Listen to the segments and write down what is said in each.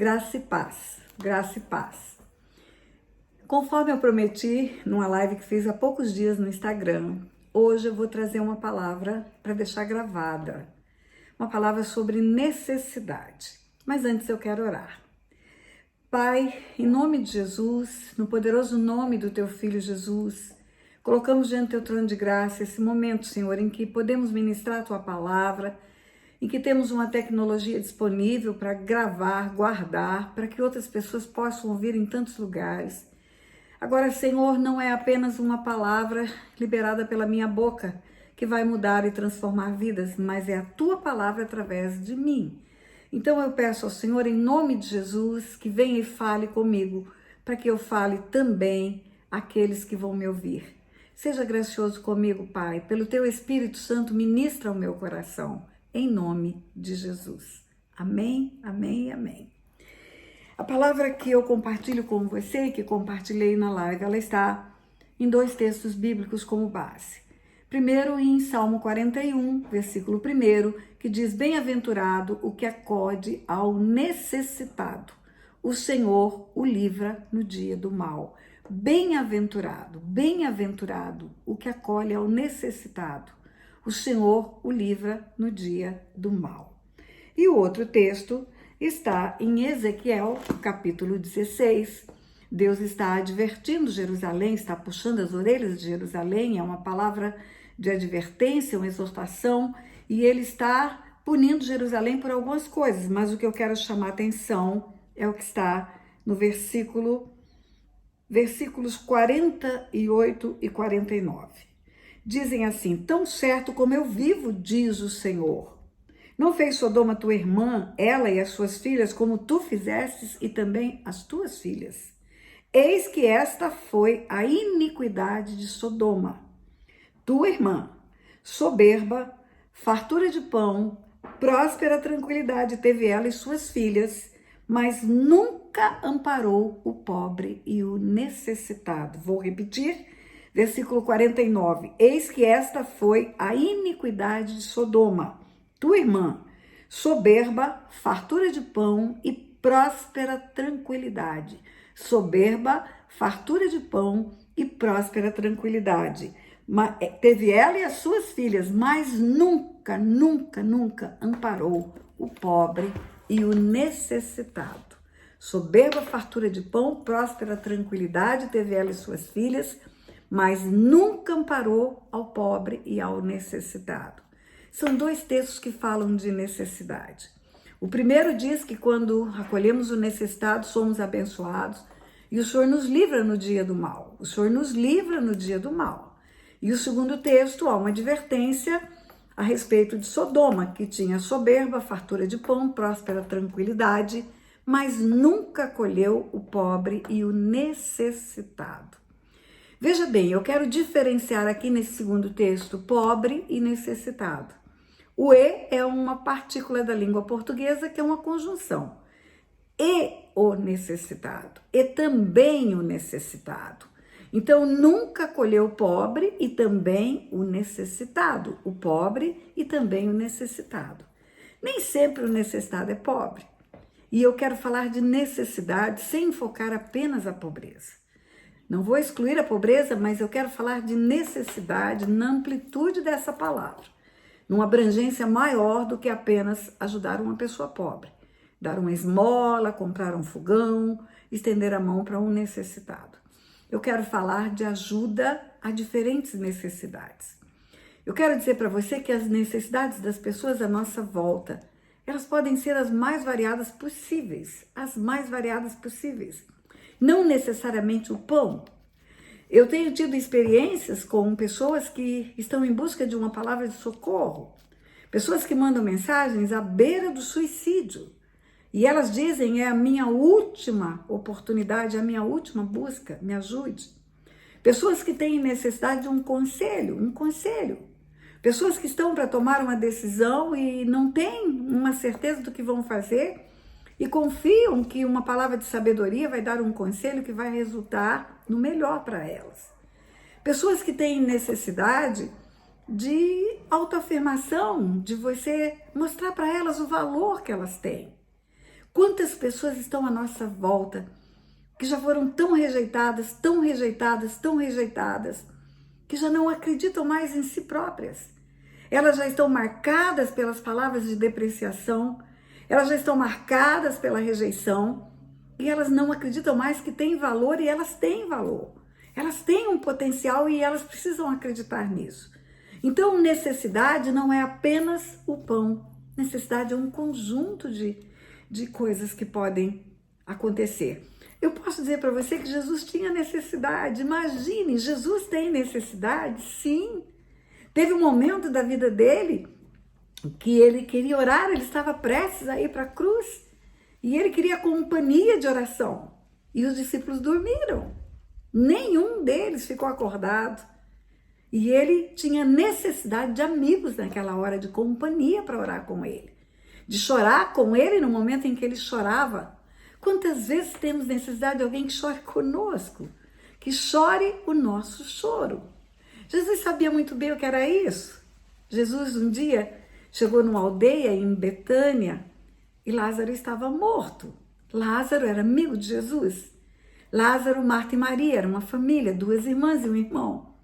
Graça e paz, graça e paz. Conforme eu prometi numa live que fiz há poucos dias no Instagram, hoje eu vou trazer uma palavra para deixar gravada. Uma palavra sobre necessidade. Mas antes eu quero orar. Pai, em nome de Jesus, no poderoso nome do Teu Filho Jesus, colocamos diante do Teu trono de graça esse momento, Senhor, em que podemos ministrar a Tua palavra, em que temos uma tecnologia disponível para gravar, guardar, para que outras pessoas possam ouvir em tantos lugares. Agora, Senhor, não é apenas uma palavra liberada pela minha boca que vai mudar e transformar vidas, mas é a Tua palavra através de mim. Então eu peço ao Senhor, em nome de Jesus, que venha e fale comigo, para que eu fale também àqueles que vão me ouvir. Seja gracioso comigo, Pai, pelo Teu Espírito Santo, ministra o meu coração. Em nome de Jesus. Amém, amém e amém. A palavra que eu compartilho com você, que compartilhei na live, ela está em dois textos bíblicos como base. Primeiro em Salmo 41, versículo 1, que diz: Bem-aventurado o que acode ao necessitado, o Senhor o livra no dia do mal. Bem-aventurado, bem-aventurado o que acolhe ao necessitado, o Senhor o livra no dia do mal. E o outro texto está em Ezequiel, capítulo 16. Deus está advertindo Jerusalém, está puxando as orelhas de Jerusalém, é uma palavra de advertência, uma exortação, e ele está punindo Jerusalém por algumas coisas, mas o que eu quero chamar a atenção é o que está no versículos 48 e 49. Dizem assim: tão certo como eu vivo, diz o Senhor. Não fez Sodoma tua irmã, ela e as suas filhas, como tu fizestes, e também as tuas filhas? Eis que esta foi a iniquidade de Sodoma, tua irmã, soberba, fartura de pão, próspera tranquilidade teve ela e suas filhas, mas nunca amparou o pobre e o necessitado. Vou repetir. Versículo 49, eis que esta foi a iniquidade de Sodoma, tua irmã, soberba, fartura de pão e próspera tranquilidade. Soberba, fartura de pão e próspera tranquilidade. Teve ela e as suas filhas, mas nunca, nunca, nunca amparou o pobre e o necessitado. Soberba, fartura de pão, próspera tranquilidade, teve ela e suas filhas, mas nunca amparou ao pobre e ao necessitado. São dois textos que falam de necessidade. O primeiro diz que quando acolhemos o necessitado, somos abençoados, e o Senhor nos livra no dia do mal. O Senhor nos livra no dia do mal. E o segundo texto, há uma advertência a respeito de Sodoma, que tinha soberba, fartura de pão, próspera tranquilidade, mas nunca acolheu o pobre e o necessitado. Veja bem, eu quero diferenciar aqui nesse segundo texto pobre e necessitado. O e é uma partícula da língua portuguesa que é uma conjunção. E o necessitado, e também o necessitado. Então, nunca acolheu o pobre e também o necessitado. O pobre e também o necessitado. Nem sempre o necessitado é pobre. E eu quero falar de necessidade sem enfocar apenas a pobreza. Não vou excluir a pobreza, mas eu quero falar de necessidade na amplitude dessa palavra, numa abrangência maior do que apenas ajudar uma pessoa pobre, dar uma esmola, comprar um fogão, estender a mão para um necessitado. Eu quero falar de ajuda a diferentes necessidades. Eu quero dizer para você que as necessidades das pessoas à nossa volta, elas podem ser as mais variadas possíveis, as mais variadas possíveis. Não necessariamente o pão. Eu tenho tido experiências com pessoas que estão em busca de uma palavra de socorro, pessoas que mandam mensagens à beira do suicídio, e elas dizem: é a minha última oportunidade, a minha última busca, me ajude. Pessoas que têm necessidade de um conselho. Pessoas que estão para tomar uma decisão e não têm uma certeza do que vão fazer, e confiam que uma palavra de sabedoria vai dar um conselho que vai resultar no melhor para elas. Pessoas que têm necessidade de autoafirmação, de você mostrar para elas o valor que elas têm. Quantas pessoas estão à nossa volta que já foram tão rejeitadas, tão rejeitadas, tão rejeitadas, que já não acreditam mais em si próprias. Elas já estão marcadas pelas palavras de depreciação, elas já estão marcadas pela rejeição, e elas não acreditam mais que têm valor, e elas têm valor. Elas têm um potencial e elas precisam acreditar nisso. Então, necessidade não é apenas o pão. Necessidade é um conjunto de coisas que podem acontecer. Eu posso dizer para você que Jesus tinha necessidade. Imagine, Jesus tem necessidade? Sim. Teve um momento da vida dele que ele queria orar, ele estava prestes a ir para a cruz e ele queria companhia de oração. E os discípulos dormiram. Nenhum deles ficou acordado. E ele tinha necessidade de amigos naquela hora, de companhia para orar com ele, de chorar com ele no momento em que ele chorava. Quantas vezes temos necessidade de alguém que chore conosco, que chore o nosso choro? Jesus sabia muito bem o que era isso. Jesus um dia chegou numa aldeia em Betânia e Lázaro estava morto. Lázaro era amigo de Jesus. Lázaro, Marta e Maria, era uma família, 2 irmãs e um irmão.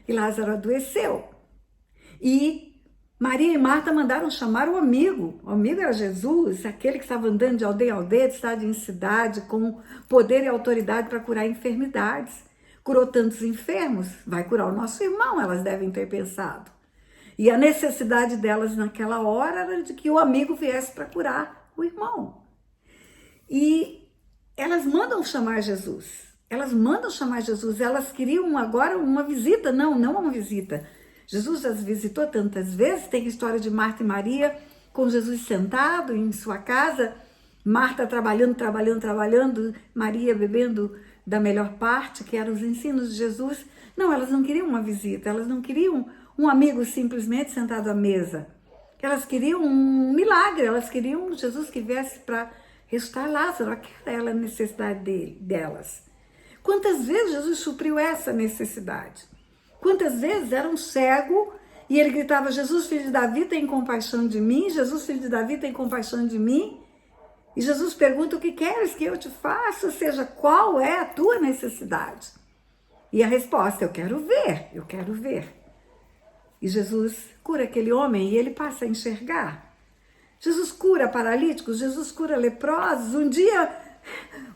E Lázaro adoeceu. E Maria e Marta mandaram chamar o amigo. O amigo era Jesus, aquele que estava andando de aldeia em aldeia, de cidade em cidade, com poder e autoridade para curar enfermidades. Curou tantos enfermos, vai curar o nosso irmão, elas devem ter pensado. E a necessidade delas naquela hora era de que o amigo viesse para curar o irmão. E elas mandam chamar Jesus. Elas queriam agora uma visita. Não uma visita. Jesus as visitou tantas vezes. Tem a história de Marta e Maria com Jesus sentado em sua casa. Marta trabalhando, Maria bebendo da melhor parte, que eram os ensinos de Jesus. Não, elas não queriam uma visita, elas não queriam um amigo simplesmente sentado à mesa. Elas queriam um milagre, elas queriam Jesus que viesse para ressuscitar Lázaro. Aquela era a necessidade delas. Quantas vezes Jesus supriu essa necessidade? Quantas vezes era um cego e ele gritava: Jesus, filho de Davi, tem compaixão de mim. Jesus, filho de Davi, tem compaixão de mim. E Jesus pergunta: o que queres que eu te faça? Ou seja, qual é a tua necessidade? E a resposta: eu quero ver. E Jesus cura aquele homem e ele passa a enxergar. Jesus cura paralíticos, Jesus cura leprosos. Um dia,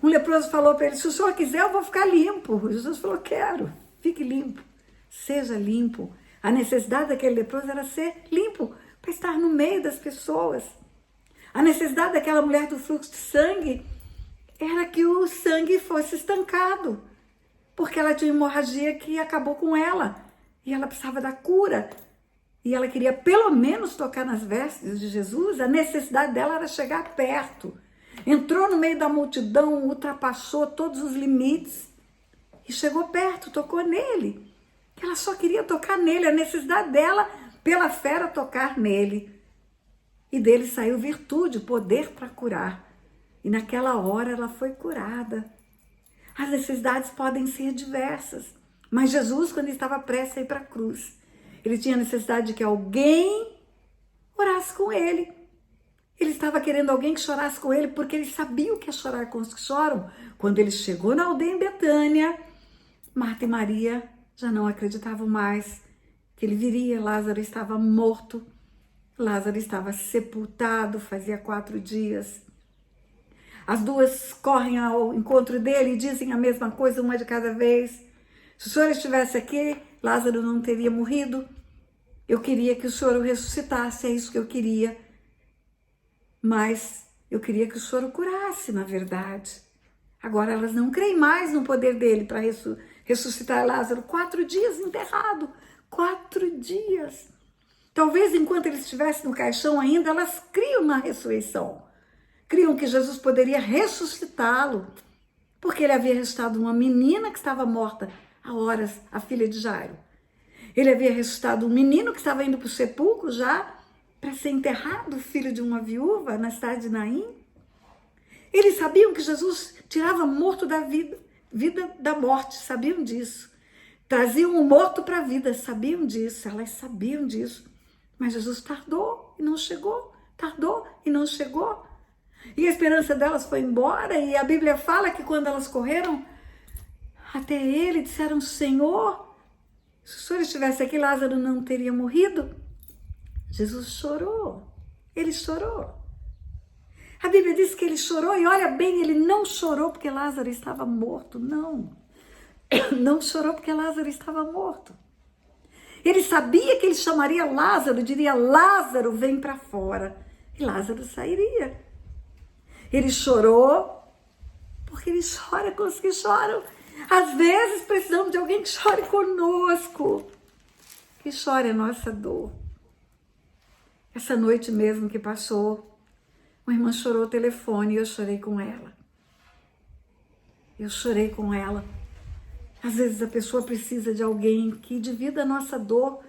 um leproso falou para ele: se o senhor quiser, eu vou ficar limpo. Jesus falou: quero, fique limpo, seja limpo. A necessidade daquele leproso era ser limpo, para estar no meio das pessoas. A necessidade daquela mulher do fluxo de sangue era que o sangue fosse estancado, porque ela tinha hemorragia que acabou com ela, e ela precisava da cura, e ela queria pelo menos tocar nas vestes de Jesus. A necessidade dela era chegar perto. Entrou no meio da multidão, ultrapassou todos os limites, e chegou perto, tocou nele. Ela só queria tocar nele, a necessidade dela, pela fé, era tocar nele. E dele saiu virtude, poder para curar. E naquela hora ela foi curada. As necessidades podem ser diversas. Mas Jesus, quando estava prestes a ir para a cruz, ele tinha necessidade de que alguém orasse com ele. Ele estava querendo alguém que chorasse com ele, porque ele sabia o que é chorar com os que choram. Quando ele chegou na aldeia em Betânia, Marta e Maria já não acreditavam mais que ele viria. Lázaro estava morto. Lázaro estava sepultado fazia 4 dias. As duas correm ao encontro dele e dizem a mesma coisa, uma de cada vez. Se o senhor estivesse aqui, Lázaro não teria morrido. Eu queria que o senhor o ressuscitasse, é isso que eu queria. Mas eu queria que o senhor o curasse, na verdade. Agora elas não creem mais no poder dele para ressuscitar Lázaro. 4 dias enterrado, 4 dias. Talvez enquanto ele estivesse no caixão ainda, elas criam na ressurreição. Criam que Jesus poderia ressuscitá-lo, porque ele havia ressuscitado uma menina que estava morta há horas, a filha de Jairo. Ele havia ressuscitado um menino que estava indo para o sepulcro já para ser enterrado, filho de uma viúva na cidade de Naim. Eles sabiam que Jesus tirava morto da vida da morte, sabiam disso. Traziam o morto para a vida, sabiam disso, elas sabiam disso. Mas Jesus tardou e não chegou, tardou e não chegou. E a esperança delas foi embora, e a Bíblia fala que quando elas correram até ele, disseram: Senhor, se o Senhor estivesse aqui, Lázaro não teria morrido. Jesus chorou, ele chorou. A Bíblia diz que ele chorou, e olha bem, ele não chorou porque Lázaro estava morto, não. Não chorou porque Lázaro estava morto. Ele sabia que ele chamaria Lázaro, diria: Lázaro, vem para fora. E Lázaro sairia. Ele chorou porque ele chora com os que choram. Às vezes precisamos de alguém que chore conosco, que chore a nossa dor. Essa noite mesmo que passou, uma irmã chorou ao telefone e eu chorei com ela. Eu chorei com ela. Às vezes a pessoa precisa de alguém que divida a nossa dor,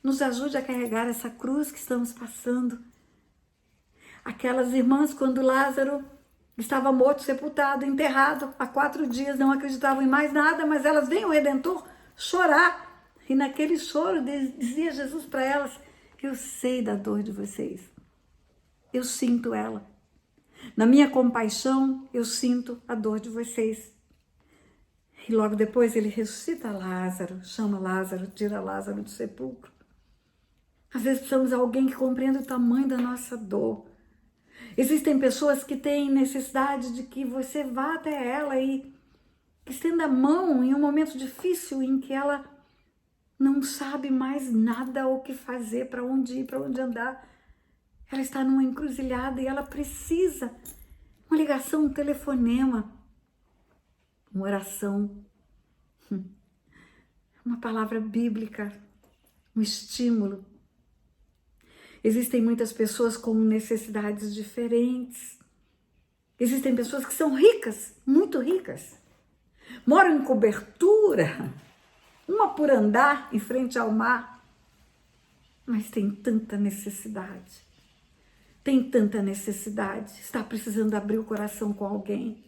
nos ajude a carregar essa cruz que estamos passando. Aquelas irmãs, quando Lázaro estava morto, sepultado, enterrado, há 4 dias, não acreditavam em mais nada, mas elas veem o Redentor chorar. E naquele choro dizia Jesus para elas: eu sei da dor de vocês, eu sinto ela. Na minha compaixão, eu sinto a dor de vocês. E logo depois ele ressuscita Lázaro, chama Lázaro, tira Lázaro do sepulcro. Às vezes precisamos de alguém que compreenda o tamanho da nossa dor. Existem pessoas que têm necessidade de que você vá até ela e estenda a mão em um momento difícil em que ela não sabe mais nada o que fazer, para onde ir, para onde andar. Ela está numa encruzilhada e ela precisa uma ligação, um telefonema, uma oração, uma palavra bíblica, um estímulo. Existem muitas pessoas com necessidades diferentes. Existem pessoas que são ricas, muito ricas. Moram em cobertura, uma por andar em frente ao mar. Mas tem tanta necessidade. Tem tanta necessidade. Está precisando abrir o coração com alguém.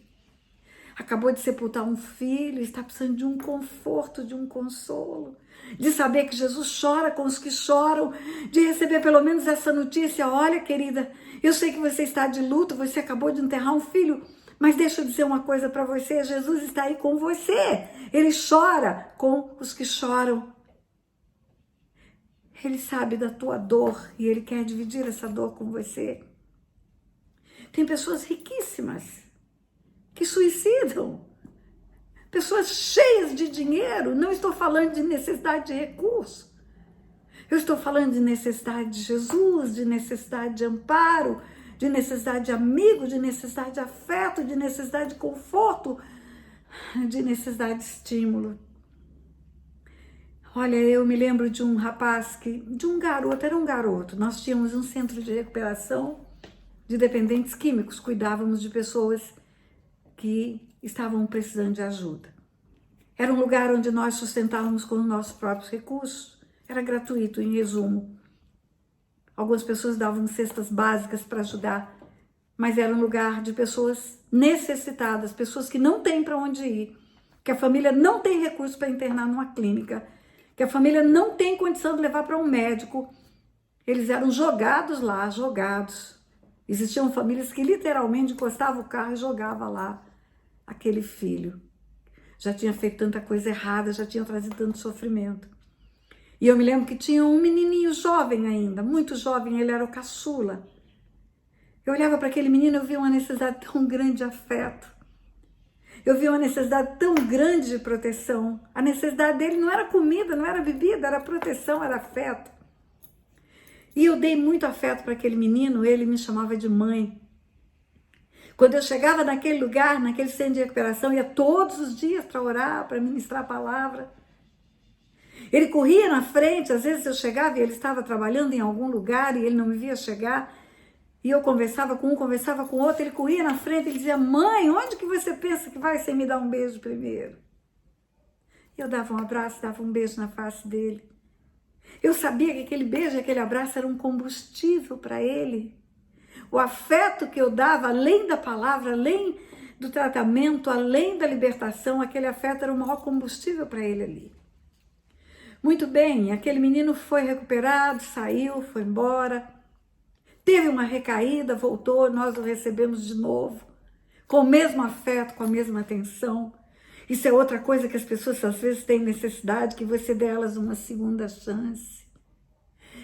Acabou de sepultar um filho, está precisando de um conforto, de um consolo, de saber que Jesus chora com os que choram, de receber pelo menos essa notícia: olha, querida, eu sei que você está de luto, você acabou de enterrar um filho, mas deixa eu dizer uma coisa para você: Jesus está aí com você, ele chora com os que choram. Ele sabe da tua dor e ele quer dividir essa dor com você. Tem pessoas riquíssimas que suicidam, pessoas cheias de dinheiro. Não estou falando de necessidade de recurso, eu estou falando de necessidade de Jesus, de necessidade de amparo, de necessidade de amigo, de necessidade de afeto, de necessidade de conforto, de necessidade de estímulo. Olha, eu me lembro de um rapaz, de um garoto, era um garoto, nós tínhamos um centro de recuperação de dependentes químicos, cuidávamos de pessoas que estavam precisando de ajuda. Era um lugar onde nós sustentávamos com os nossos próprios recursos, era gratuito, em resumo. Algumas pessoas davam cestas básicas para ajudar, mas era um lugar de pessoas necessitadas, pessoas que não têm para onde ir, que a família não tem recurso para internar numa clínica, que a família não tem condição de levar para um médico. Eles eram jogados lá, jogados. Existiam famílias que literalmente encostavam o carro e jogavam lá aquele filho. Já tinha feito tanta coisa errada, já tinha trazido tanto sofrimento. E eu me lembro que tinha um menininho jovem ainda, muito jovem, ele era o caçula. Eu olhava para aquele menino e eu via uma necessidade tão grande de afeto. Eu via uma necessidade tão grande de proteção. A necessidade dele não era comida, não era bebida, era proteção, era afeto. E eu dei muito afeto para aquele menino, ele me chamava de mãe. Quando eu chegava naquele lugar, naquele centro de recuperação, ia todos os dias para orar, para ministrar a palavra. Ele corria na frente, às vezes eu chegava e ele estava trabalhando em algum lugar e ele não me via chegar. E eu conversava com um, conversava com o outro, ele corria na frente e dizia: mãe, onde que você pensa que vai sem me dar um beijo primeiro? E eu dava um abraço, dava um beijo na face dele. Eu sabia que aquele beijo, aquele abraço era um combustível para ele. O afeto que eu dava, além da palavra, além do tratamento, além da libertação, aquele afeto era o maior combustível para ele ali. Muito bem, aquele menino foi recuperado, saiu, foi embora. teve uma recaída, voltou, nós o recebemos de novo, com o mesmo afeto, com a mesma atenção. Isso é outra coisa que as pessoas às vezes têm necessidade, que você dê a elas uma segunda chance.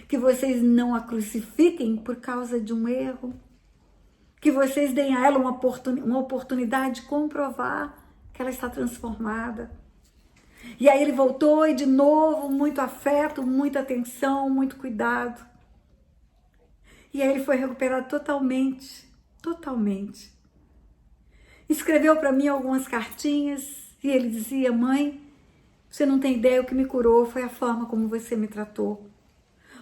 Que vocês não a crucifiquem por causa de um erro. Que vocês deem a ela uma oportunidade de comprovar que ela está transformada. E aí ele voltou e de novo, muito afeto, muita atenção, muito cuidado. E aí ele foi recuperado totalmente, totalmente. Escreveu para mim algumas cartinhas e ele dizia: mãe, você não tem ideia, o que me curou foi a forma como você me tratou.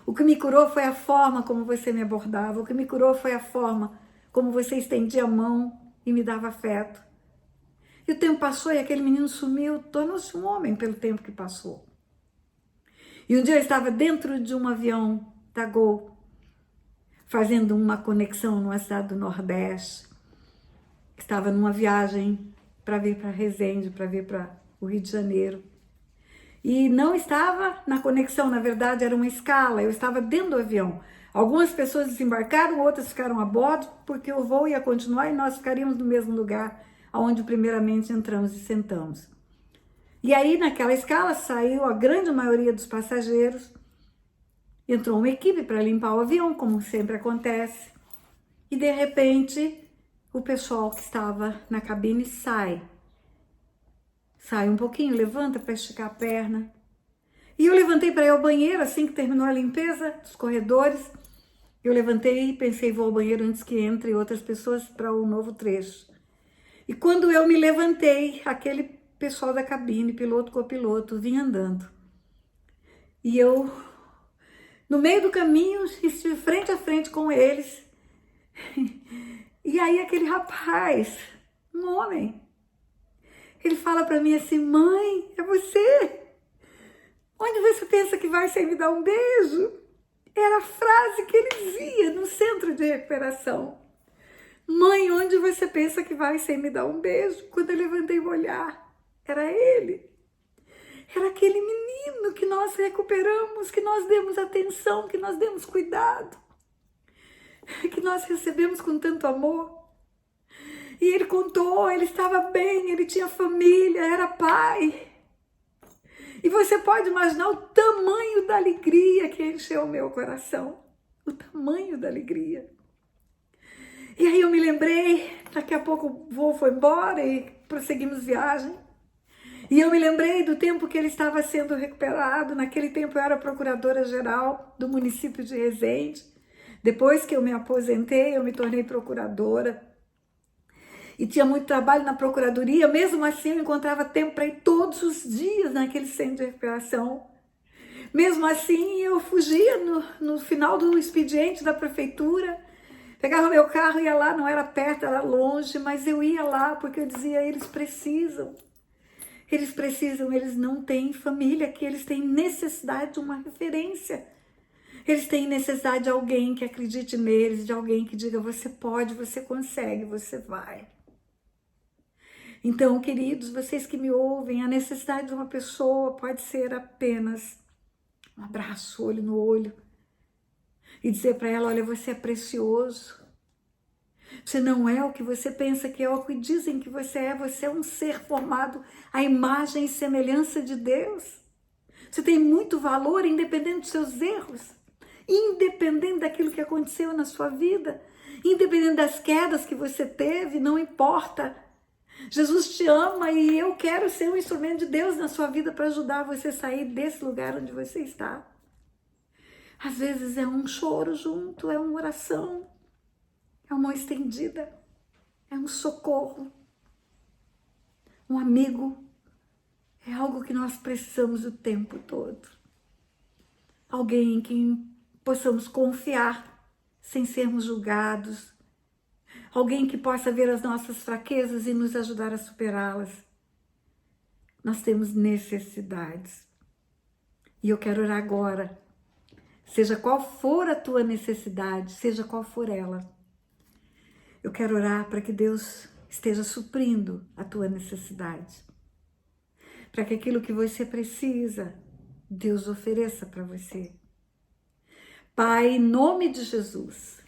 O que me curou foi a forma como você me abordava. O que me curou foi a forma como você estendia a mão e me dava afeto. E o tempo passou e aquele menino sumiu, tornou-se um homem pelo tempo que passou. E um dia eu estava dentro de um avião da Gol, fazendo uma conexão numa cidade do Nordeste. Estava numa viagem para vir para Resende, para vir para o Rio de Janeiro. E não estava na conexão, na verdade era uma escala, eu estava dentro do avião. Algumas pessoas desembarcaram, outras ficaram a bordo, porque o voo ia continuar e nós ficaríamos no mesmo lugar onde primeiramente entramos e sentamos. E aí naquela escala saiu a grande maioria dos passageiros, entrou uma equipe para limpar o avião, como sempre acontece, e de repente o pessoal que estava na cabine sai um pouquinho, levanta para esticar a perna. E eu levantei para ir ao banheiro, assim que terminou a limpeza dos corredores. Eu levantei e pensei, vou ao banheiro antes que entre outras pessoas para o novo trecho. E quando eu me levantei, aquele pessoal da cabine, piloto, copiloto, vinha andando. E eu, no meio do caminho, estive frente a frente com eles. E aí aquele rapaz, um homem, ele fala para mim assim: mãe, é você? Onde você pensa que vai sem me dar um beijo? Era a frase que ele dizia no centro de recuperação. Mãe, onde você pensa que vai sem me dar um beijo? Quando eu levantei o olhar, era ele. Era aquele menino que nós recuperamos, que nós demos atenção, que nós demos cuidado, que nós recebemos com tanto amor. E ele contou, ele estava bem, ele tinha família, era pai. E você pode imaginar o tamanho da alegria que encheu o meu coração. O tamanho da alegria. E aí eu me lembrei, daqui a pouco o voo foi embora e prosseguimos viagem. E eu me lembrei do tempo que ele estava sendo recuperado. Naquele tempo eu era procuradora-geral do município de Resende. Depois que eu me aposentei, eu me tornei procuradora. E tinha muito trabalho na procuradoria, mesmo assim eu encontrava tempo para ir todos os dias naquele centro de recuperação. Mesmo assim eu fugia no final do expediente da prefeitura, pegava meu carro e ia lá, não era perto, era longe, mas eu ia lá porque eu dizia: eles precisam, eles não têm família aqui, eles têm necessidade de uma referência. Eles têm necessidade de alguém que acredite neles, de alguém que diga: você pode, você consegue, você vai. Então, queridos, vocês que me ouvem, a necessidade de uma pessoa pode ser apenas um abraço, olho no olho, e dizer para ela: olha, você é precioso. Você não é o que você pensa que é, o que dizem que você é um ser formado à imagem e semelhança de Deus. Você tem muito valor, independente dos seus erros, independente daquilo que aconteceu na sua vida, independente das quedas que você teve, não importa. Jesus te ama e eu quero ser um instrumento de Deus na sua vida para ajudar você a sair desse lugar onde você está. Às vezes é um choro junto, é uma oração, é uma mão estendida, é um socorro, um amigo. É algo que nós precisamos o tempo todo. Alguém em quem possamos confiar sem sermos julgados. Alguém que possa ver as nossas fraquezas e nos ajudar a superá-las. Nós temos necessidades. E eu quero orar agora. Seja qual for a tua necessidade, seja qual for ela. Eu quero orar para que Deus esteja suprindo a tua necessidade. Para que aquilo que você precisa, Deus ofereça para você. Pai, em nome de Jesus,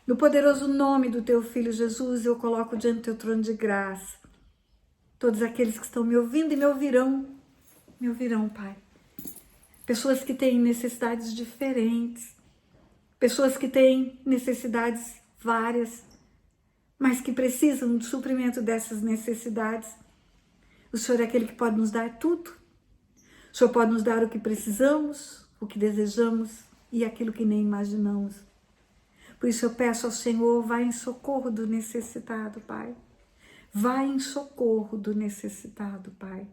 No poderoso nome do teu Filho Jesus, eu coloco diante do teu trono de graça todos aqueles que estão me ouvindo e me ouvirão, Pai. Pessoas que têm necessidades diferentes, pessoas que têm necessidades várias, mas que precisam do suprimento dessas necessidades. O Senhor é aquele que pode nos dar tudo. O Senhor pode nos dar o que precisamos, o que desejamos e aquilo que nem imaginamos. Por isso eu peço ao Senhor, vai em socorro do necessitado, Pai. Vai em socorro do necessitado, Pai.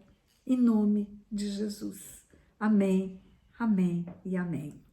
Em nome de Jesus. Amém, amém e amém.